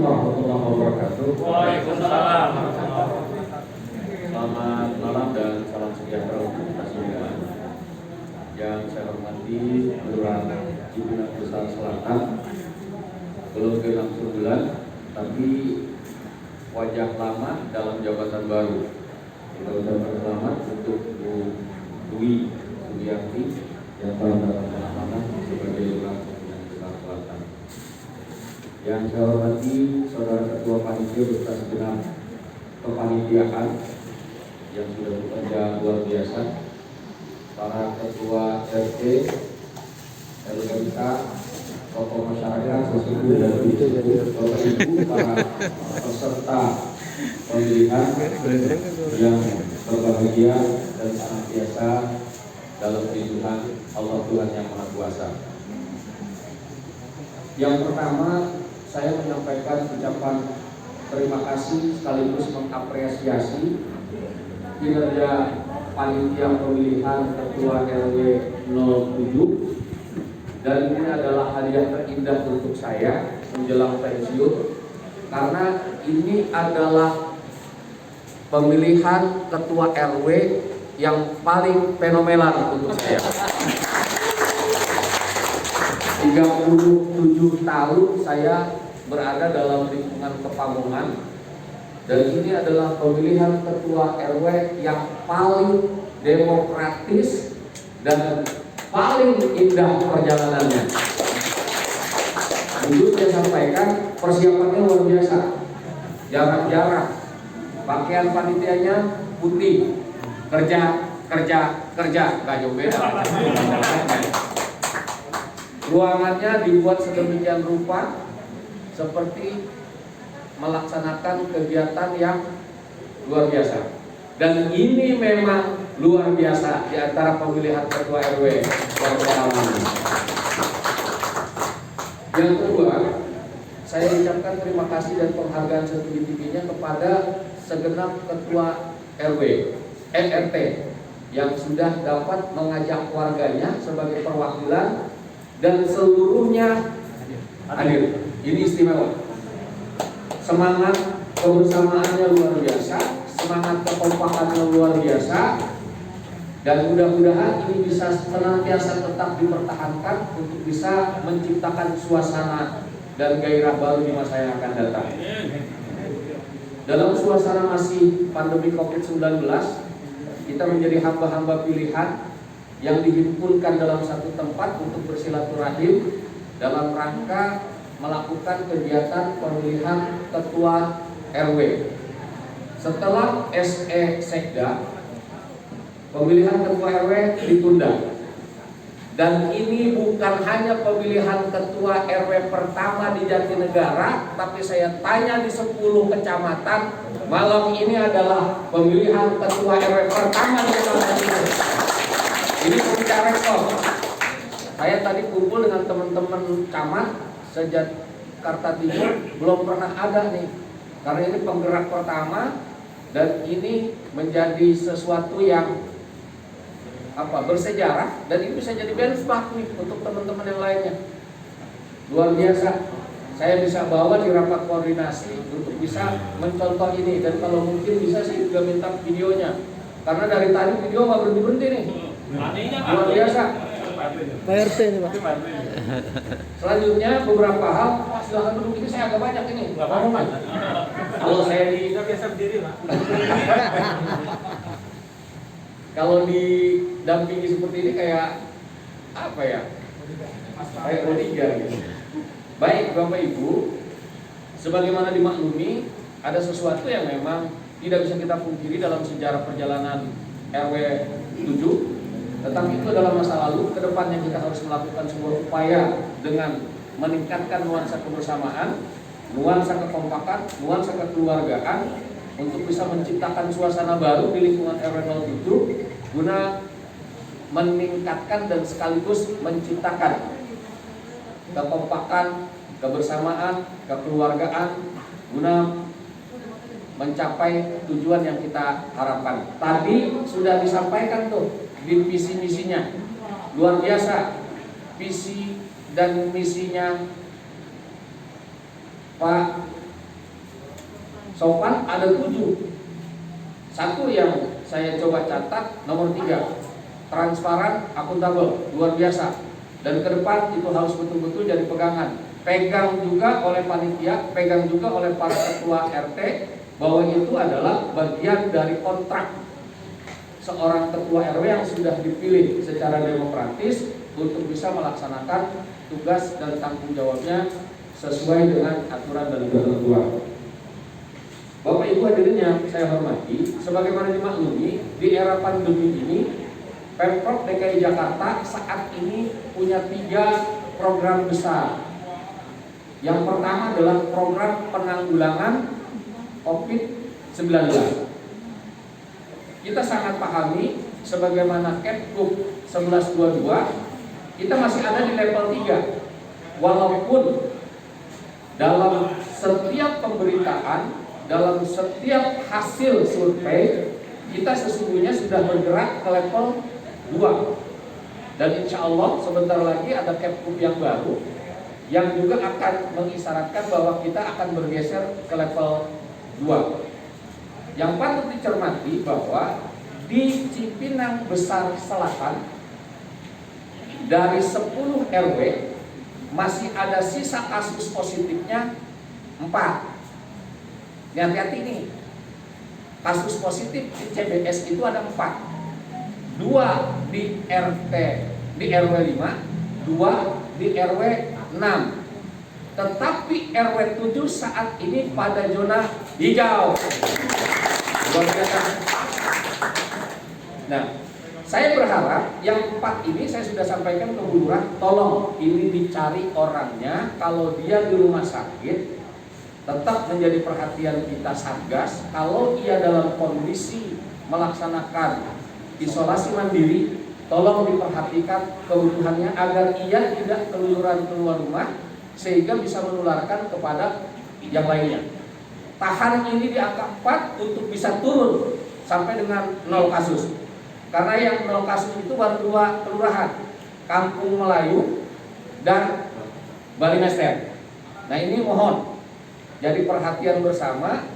warahmatullahi wabarakatuh. Waalaikumsalam. Selamat malam dan salam sejahtera untuk kita semua. Yang saya hormati Lurah Cibinong Besar Selatan, belum genap sebulan, tapi wajah lama dalam jabatan baru. Kita ucapkan selamat untuk Bu Dwi Sudiarti yang telah mendapatkan amanah sebagai Lurah Cibinong Besar Selatan. Yang saya hormati Saudara Ketua Panitia beserta segenap kepanitiaan yang sudah bekerja luar biasa, para ketua RT, LMK, tokoh masyarakat, sesepuh dan ibu, para peserta pemilihan yang berbahagia dan senantiasa dalam lindungan Allah Tuhan yang Maha Kuasa. Yang pertama, saya menyampaikan ucapan terima kasih sekaligus mengapresiasi kinerja panitia pemilihan ketua RW 07, dan ini adalah hadiah terindah untuk saya menjelang pensiun karena ini adalah pemilihan ketua RW yang paling fenomenal untuk saya. 37 tahun saya berada dalam lingkungan Pepamungan, dan ini adalah pemilihan ketua RW yang paling demokratis dan paling indah perjalanannya. Dulu saya sampaikan persiapannya luar biasa, jarak-jarak, pakaian panitianya putih, kerja, gak jauh beda. Ruangannya dibuat sedemikian rupa seperti melaksanakan kegiatan yang luar biasa, dan ini memang luar biasa di antara pemilihan ketua RW. Yang kedua, saya ucapkan terima kasih dan penghargaan setinggi-tingginya kepada segenap ketua RW, RT yang sudah dapat mengajak warganya sebagai perwakilan dan seluruhnya hadir. Ini istimewa. Semangat kebersamaannya luar biasa, semangat kekompakannya luar biasa, dan mudah-mudahan ini bisa senantiasa tetap dipertahankan untuk bisa menciptakan suasana dan gairah baru di masa yang akan datang. Dalam suasana masih pandemi COVID-19, kita menjadi hamba-hamba pilihan yang dihimpunkan dalam satu tempat untuk bersilaturahim dalam rangka melakukan kegiatan pemilihan ketua RW. Setelah SE Sekda, pemilihan ketua RW ditunda. Dan ini bukan hanya pemilihan ketua RW pertama di Jatinegara, tapi saya tanya di 10 kecamatan, malam ini adalah pemilihan ketua RW pertama di Jatinegara. Ini puncak rekor. Saya tadi kumpul dengan teman-teman camat se-Jakarta Timur, belum pernah ada nih. Karena ini penggerak pertama, dan ini menjadi sesuatu yang bersejarah, dan ini bisa jadi benchmark nih untuk teman-teman yang lainnya. Luar biasa. Saya bisa bawa di rapat koordinasi untuk bisa mencontoh ini, dan kalau mungkin bisa sih juga minta videonya. Karena dari tadi video nggak berhenti-berhenti nih. Luar biasa. PRT ini Pak. Selanjutnya beberapa hal, silakan duduk, ini saya agak banyak ini. Nggak apa-apa Mas. Kalau saya biasa berdiri Pak. Kalau didampingi seperti ini kayak apa ya? Kayak bodyguard gitu. Baik Bapak Ibu, sebagaimana dimaklumi, ada sesuatu yang memang tidak bisa kita pungkiri dalam sejarah perjalanan RW 7. Tetapi itu adalah masa lalu. Kedepannya kita harus melakukan sebuah upaya dengan meningkatkan nuansa kebersamaan, nuansa kekompakan, nuansa kekeluargaan, untuk bisa menciptakan suasana baru di lingkungan RW 07 guna meningkatkan dan sekaligus menciptakan kekompakan, kebersamaan, kekeluargaan guna mencapai tujuan yang kita harapkan. Tadi sudah disampaikan tuh di visi misinya, luar biasa visi dan misinya Pak Sopan ada 7. Satu yang saya coba catat, nomor 3, transparan, akuntabel, luar biasa. Dan ke depan itu harus betul-betul jadi pegangan. Pegang juga oleh panitia, pegang juga oleh para ketua RT, bahwa itu adalah bagian dari kontrak seorang ketua RW yang sudah dipilih secara demokratis untuk bisa melaksanakan tugas dan tanggung jawabnya sesuai dengan aturan dan ketentuan. Bapak Ibu hadirin yang saya hormati, sebagaimana dimaklumi, di era pandemi ini Pemprov DKI Jakarta saat ini punya 3 program besar. Yang pertama adalah program penanggulangan COVID-19. Kita sangat pahami sebagaimana Kepgub 1122, kita masih ada di level 3. Walaupun dalam setiap pemberitaan, dalam setiap hasil survei, kita sesungguhnya sudah bergerak ke level 2. Dan insya Allah sebentar lagi ada Kepgub yang baru yang juga akan mengisyaratkan bahwa kita akan bergeser ke level 2. Yang patut dicermati bahwa di Cipinang Besar Selatan dari 10 RW masih ada sisa kasus positifnya 4. Hati-hati nih, kasus positif di CBS itu ada 4. 2 di RT, di RW 5, 2 di RW 6. Tetapi RW 7 saat ini pada zona hijau. Luar biasa. Nah, saya berharap yang 4 ini saya sudah sampaikan ke Bu Lurah, tolong ini dicari orangnya. Kalau dia di rumah sakit, tetap menjadi perhatian kita Satgas. Kalau ia dalam kondisi melaksanakan isolasi mandiri, tolong diperhatikan kebutuhannya agar ia tidak keluyuran keluar rumah sehingga bisa menularkan kepada yang lainnya. Tahan ini di angka 4 untuk bisa turun sampai dengan 0 kasus. Karena yang 0 kasus itu baru 2 kelurahan, Kampung Melayu dan Balimester. Nah, ini mohon jadi perhatian bersama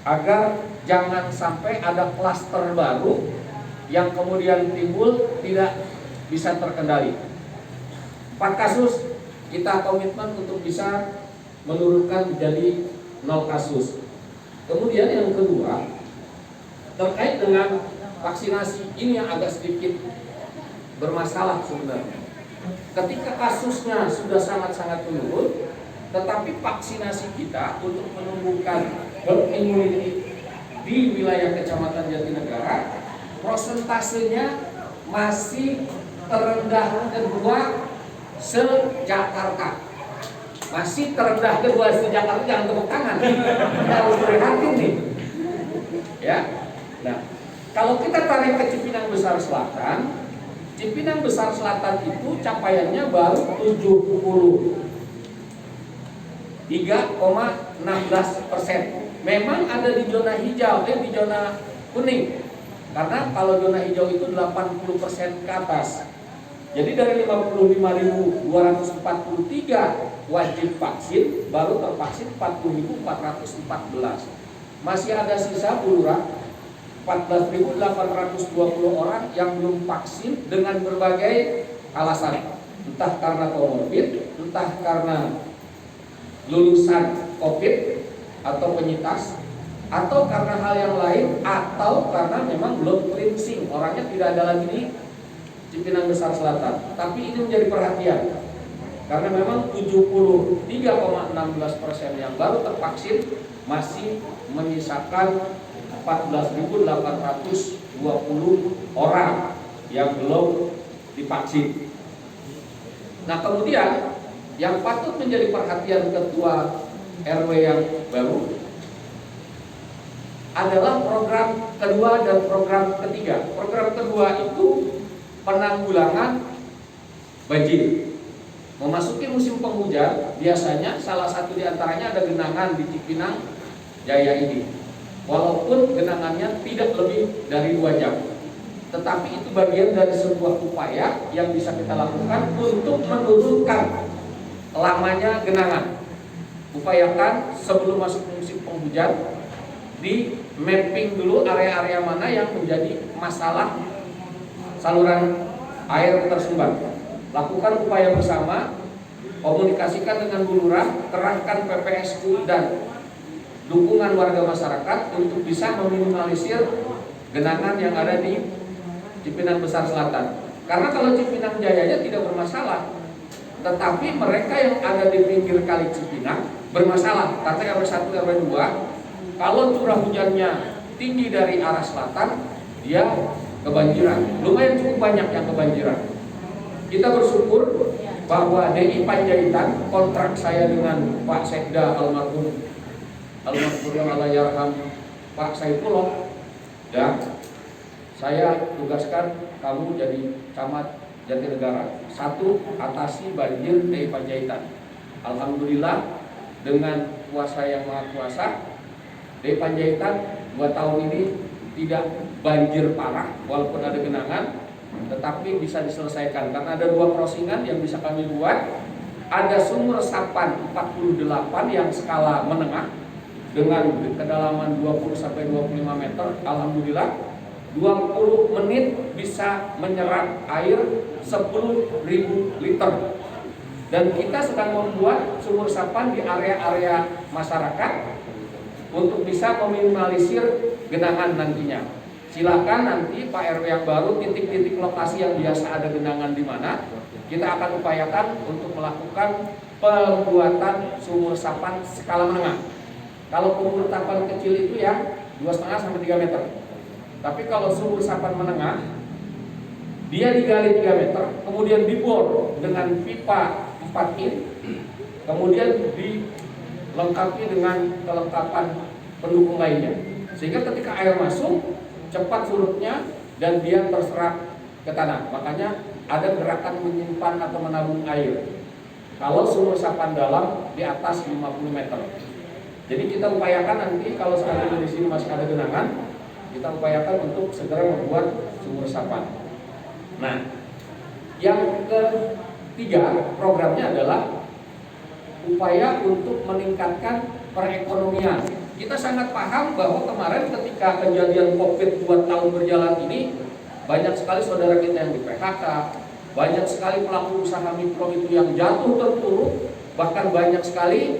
agar jangan sampai ada klaster baru yang kemudian timbul tidak bisa terkendali. 4 kasus kita komitmen untuk bisa menurunkan menjadi 0 kasus. Kemudian yang kedua, terkait dengan vaksinasi, ini yang agak sedikit bermasalah sebenarnya. Ketika kasusnya sudah sangat-sangat menurun, tetapi vaksinasi kita untuk menumbuhkan herd immunity di wilayah Kecamatan Jatinegara, prosentasenya masih terendah kedua se-Jakarta. Masih terendah kedua se-Jakarta, jangan tepuk tangan. Kita harus prihatin nih. Ya. Nah, kalau kita tarik ke Cipinang Besar Selatan, Cipinang Besar Selatan itu capaiannya baru 73,16%. Memang ada di zona hijau, di zona kuning. Karena kalau zona hijau itu 80% ke atas. Jadi dari 55.243 wajib vaksin, baru tervaksin 40.414. Masih ada sisa Bu Lurah 14.820 orang yang belum vaksin dengan berbagai alasan. Entah karena komorbid, entah karena lulusan COVID atau penyintas, atau karena hal yang lain, atau karena memang belum cleansing, orangnya tidak ada lagi di Cipinang Besar Selatan. Tapi ini menjadi perhatian karena memang 73,16% yang baru tervaksin masih menyisakan 14.820 orang yang belum divaksin. Nah, kemudian yang patut menjadi perhatian ketua RW yang baru adalah program kedua dan program ketiga. Program kedua itu penanggulangan banjir. Memasuki musim penghujan, biasanya salah satu di antaranya ada genangan di Cipinang Jaya ini. Walaupun genangannya tidak lebih dari 2 jam. Tetapi itu bagian dari sebuah upaya yang bisa kita lakukan untuk menurunkan lamanya genangan. Upayakan sebelum masuk musim penghujan, di mapping dulu area-area mana yang menjadi masalah saluran air tersumbat. Lakukan upaya bersama, komunikasikan dengan Bu Lurah, kerahkan PPSU dan dukungan warga masyarakat untuk bisa meminimalisir genangan yang ada di Cipinang Besar Selatan. Karena kalau Cipinang Jayanya tidak bermasalah, tetapi mereka yang ada di pinggir kali Cipinang bermasalah karena RW1, RW2 kalau curah hujannya tinggi dari arah selatan, dia kebanjiran. Lumayan cukup banyak yang kebanjiran. Kita bersyukur bahwa DI Panjaitan, kontrak saya dengan Pak Sekda almarhum yang Allahyarham Pak Saifullah, ya, saya tugaskan kamu jadi camat Jatinegara. Satu, atasi banjir DI Panjaitan. Alhamdulillah dengan kuasa yang maha kuasa, DI Panjaitan 2 tahun ini tidak banjir parah walaupun ada genangan, tetapi bisa diselesaikan karena ada 2 crossingan yang bisa kami buat. Ada sumur resapan 48 yang skala menengah dengan kedalaman 20-25 meter. Alhamdulillah 20 menit bisa menyerap air 10.000 liter. Dan kita sedang membuat sumur resapan di area-area masyarakat untuk bisa meminimalisir genangan nantinya. Silakan nanti Pak RW yang baru, titik-titik lokasi yang biasa ada genangan di mana, kita akan upayakan untuk melakukan pembuatan sumur resapan skala menengah. Kalau sumur resapan kecil itu ya 2,5 sampai 3 meter. Tapi kalau sumur resapan menengah, dia digali 3 meter, kemudian dibor dengan pipa 4 in, kemudian dilengkapi dengan kelengkapan pendukung lainnya. Sehingga ketika air masuk, cepat surutnya dan dia terserap ke tanah. Makanya ada gerakan menyimpan atau menabung air. Kalau sumur resapan dalam di atas 50 meter. Jadi kita upayakan nanti kalau sekarang di sini masih ada genangan, kita upayakan untuk segera membuat sumur resapan. Nah, yang ketiga programnya adalah upaya untuk meningkatkan perekonomian. Kita sangat paham bahwa kemarin ketika kejadian COVID 2 tahun berjalan ini, banyak sekali saudara kita yang di PHK, banyak sekali pelaku usaha mikro itu yang jatuh terpuruk, bahkan banyak sekali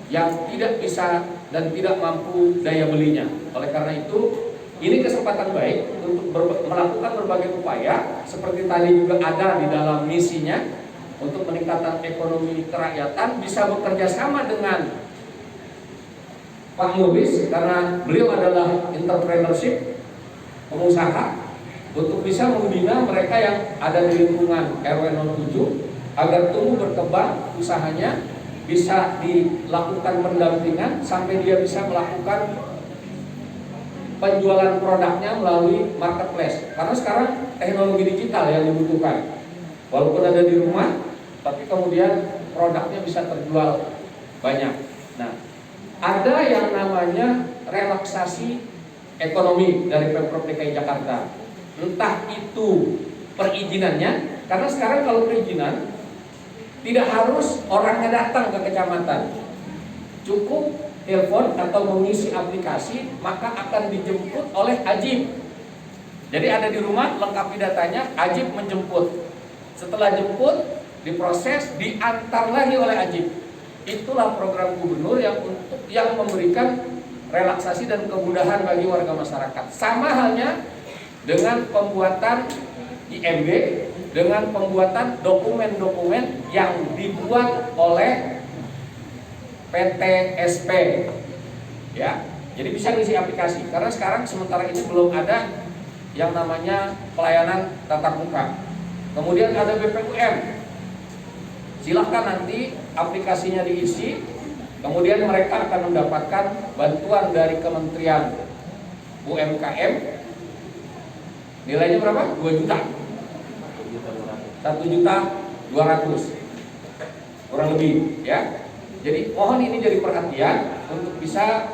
yang tidak bisa dan tidak mampu daya belinya. Oleh karena itu, ini kesempatan baik untuk melakukan berbagai upaya seperti tadi juga ada di dalam misinya untuk meningkatkan ekonomi kerakyatan, bisa bekerja sama dengan Pak Mulis karena beliau adalah entrepreneurship, pengusaha, untuk bisa membina mereka yang ada di lingkungan RW 07 agar tumbuh berkembang usahanya, bisa dilakukan pendampingan sampai dia bisa melakukan penjualan produknya melalui marketplace. Karena sekarang teknologi digital yang dibutuhkan. Walaupun ada di rumah, tapi kemudian produknya bisa terjual banyak. Nah, ada yang namanya relaksasi ekonomi dari Pemprov DKI Jakarta. Entah itu perizinannya, karena sekarang kalau perizinan tidak harus orangnya datang ke kecamatan, cukup telepon atau mengisi aplikasi, maka akan dijemput oleh Ajib. Jadi ada di rumah, lengkapi datanya, Ajib menjemput. Setelah jemput, diproses, diantar lagi oleh Ajib. Itulah program gubernur yang memberikan relaksasi dan kemudahan bagi warga masyarakat. Sama halnya dengan pembuatan IMB, dengan pembuatan dokumen-dokumen yang dibuat oleh PT SP, ya. Jadi bisa ngisi aplikasi. Karena sekarang sementara ini belum ada yang namanya pelayanan tatap muka. Kemudian ada BPUM. Silahkan nanti aplikasinya diisi, kemudian mereka akan mendapatkan bantuan dari Kementerian UMKM. Nilainya berapa? 2 juta. 1.200.000 kurang lebih, ya. Jadi mohon ini jadi perhatian untuk bisa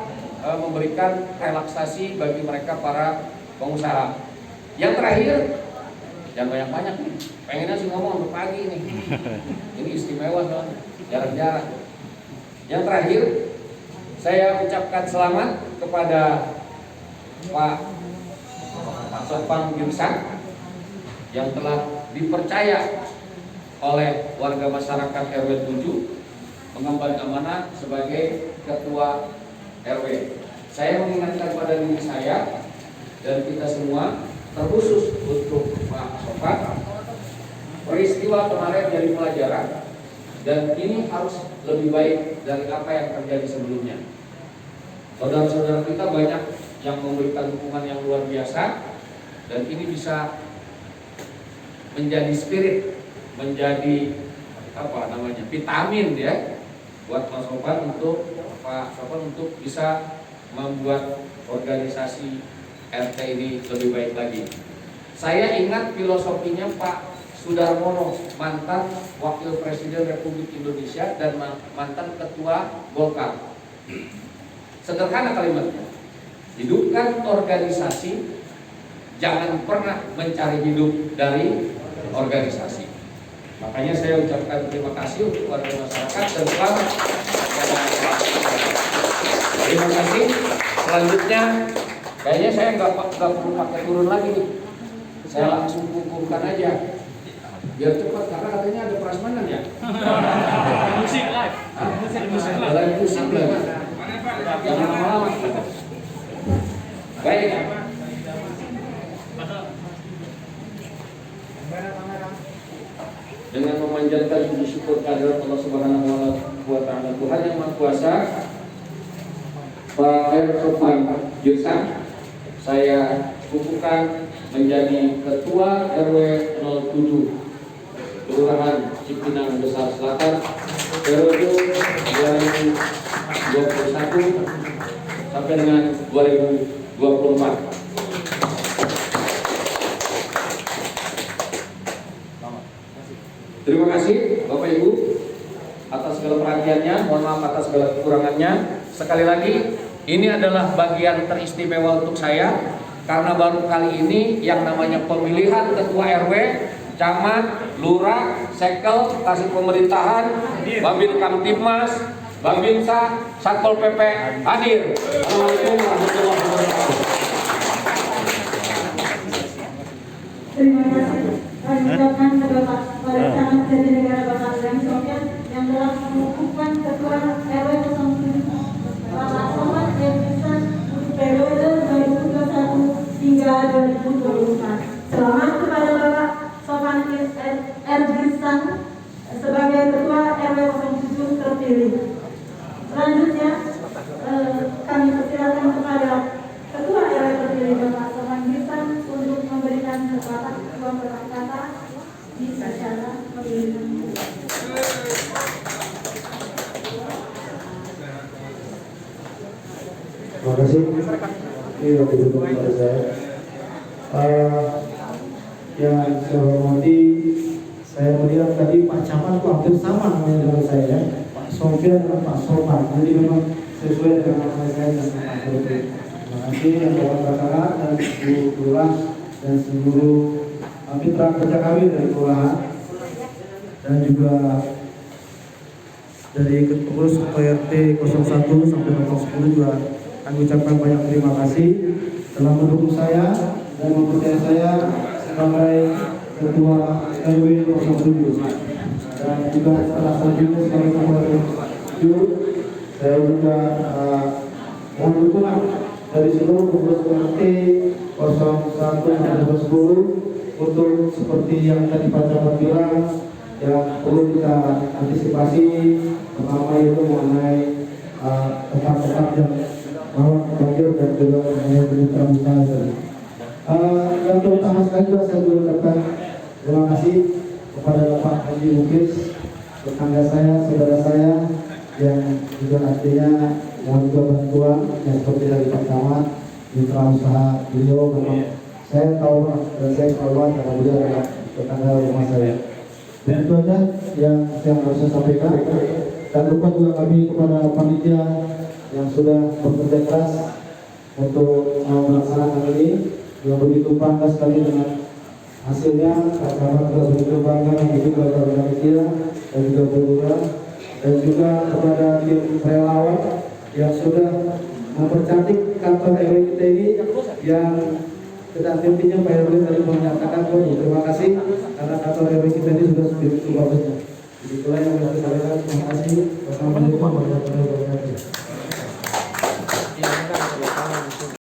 memberikan relaksasi bagi mereka para pengusaha. Yang terakhir, jangan banyak-banyak nih. Pengennya sih ngomong untuk pagi nih. Ini istimewa soalnya, jarang-jarang. Yang terakhir, saya ucapkan selamat kepada Pak Sopang Girsang yang telah dipercaya oleh warga masyarakat RW 7 mengemban amanah sebagai Ketua RW. Saya mengingatkan pada diri saya dan kita semua, terkhusus untuk Pak Sopang, peristiwa kemarin jadi pelajaran dan ini harus lebih baik dari apa yang terjadi sebelumnya. Saudara-saudara kita banyak yang memberikan dukungan yang luar biasa dan ini bisa menjadi spirit, menjadi vitamin ya buat Mas Sopang untuk Pak Sopang untuk bisa membuat organisasi RT ini lebih baik lagi. Saya ingat filosofinya Pak Sudarmono, mantan Wakil Presiden Republik Indonesia dan mantan Ketua Golkar. Sederhana kalimatnya, hidupkan organisasi, jangan pernah mencari hidup dari organisasi. Makanya saya ucapkan terima kasih untuk warga masyarakat dan selamat. Terima kasih. Selanjutnya, kayaknya saya nggak perlu pakai turun lagi nih. Saya langsung kukuhkan aja, biar cepat karena katanya ada prasmanan ya. Musik live. Ada musik live. Jangan lama-lama. Baik. Dengan memanjatkan puji syukur kehadirat Allah Subhanahu wa Ta'ala, Tuhan yang Maha Kuasa, Pak Sopang Girsang saya kukuhkan menjadi Ketua RW 07 Kelurahan Cipinang Besar Selatan periode 2021 sampai dengan 2024. Terima kasih Bapak Ibu atas segala perhatiannya, mohon maaf atas segala kekurangannya. Sekali lagi, ini adalah bagian teristimewa untuk saya karena baru kali ini yang namanya pemilihan Ketua RW, Camat, Lurah, Sekel, Kasih Pemerintahan, Babil Kamtibmas, Babinsa, Satpol PP hadir. Assalamualaikum warahmatullahi wabarakatuh. Terima kasih. Kami ucapkan kepada Camat Jatinegara Bapak Ibrahim Sofyan yang telah mengukuhkan Ketua RW 07 Bapak Somad Edison periode 2021 hingga 2024. Selamat kepada Bapak Sofan Girsang sebagai Ketua RW 07 terpilih. Selanjutnya kami persilakan kepada Ketua RW terpilih Bapak Sofan Girsang untuk memberikan sepatah dua patah kata di acara pemilihan. Terima kasih. Ini waktu duduk kepada saya. Yang saya hormati, saya melihat tadi Pak Camat itu hampir sama namanya dengan saya, ya. Pak Sofyan dan Pak Sopang. Jadi memang sesuai dengan nama saya dan Pak Sopyan. Terima kasih yang bawa masyarakat dan seluruh kelurahan dan seluruh mitra kerja kami dari kelurahan dan juga dari pengurus Ketua RT 01 sampai 10 juga kami ucapkan banyak terima kasih telah mendukung saya dan mempercayai saya sebagai Ketua RW 07 dan juga setelah selanjutnya sebagai Ketua RW 7 saya juga mohon dukungan dari seluruh pengurus RT 01 sampai 10 untuk seperti yang tadi Pak Camat bilang yang perlu kita antisipasi. Pertama itu mengenai tempat-tempat yang rawan banjir dan juga mengenai penyeberangan usaha. Yang terutama sekali juga saya mengucapkan terima kasih kepada Bapak Haji Mukis, tetangga saya, saudara saya yang juga artinya mohon juga bantuan yang seperti dari Pak Camat, mitra usaha beliau. Memang saya tahu dan saya selalu karena beliau adalah tetangga rumah saya. Dan itu aja yang harus saya sampaikan. Dan lupa juga kami kepada panitia yang sudah bekerja keras untuk melaksanakan ini, yang begitu bangga sekali dengan hasilnya. Karena juga begitu bangga dengan juga panitia dan juga pelurah dan juga kepada tim relawan yang sudah mempercantik kantor RW kita ini, yang ketua timnya Pak RW tadi menyatakan, waduh terima kasih karena kantor RW kita ini sudah begitu bagusnya. Itulah yang saya sampaikan. Terima kasih. Wassalamualaikum warahmatullahi wabarakatuh.